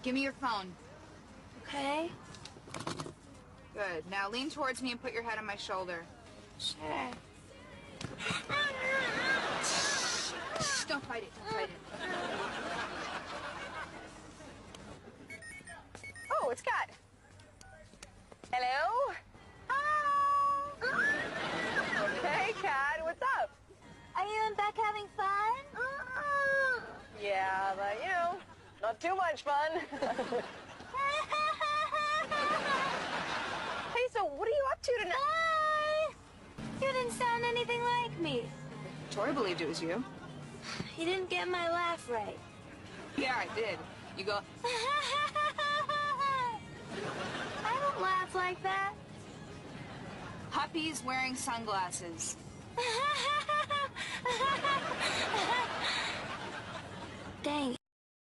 Give me your phone. Okay. Good. Now lean towards me and put your head on my shoulder. Sure. Shh, don't fight it. Don't fight it. Oh, it's Kat. Hello? Hey, Kat, what's up? Are you and Beck having fun? Yeah, but, not too much fun. Hey, so what are you up to tonight? Hi! You didn't sound anything like me. Tori believed it was you. You didn't get my laugh right. Yeah, I did. You go, I don't laugh like that. Huppy's wearing sunglasses. Dang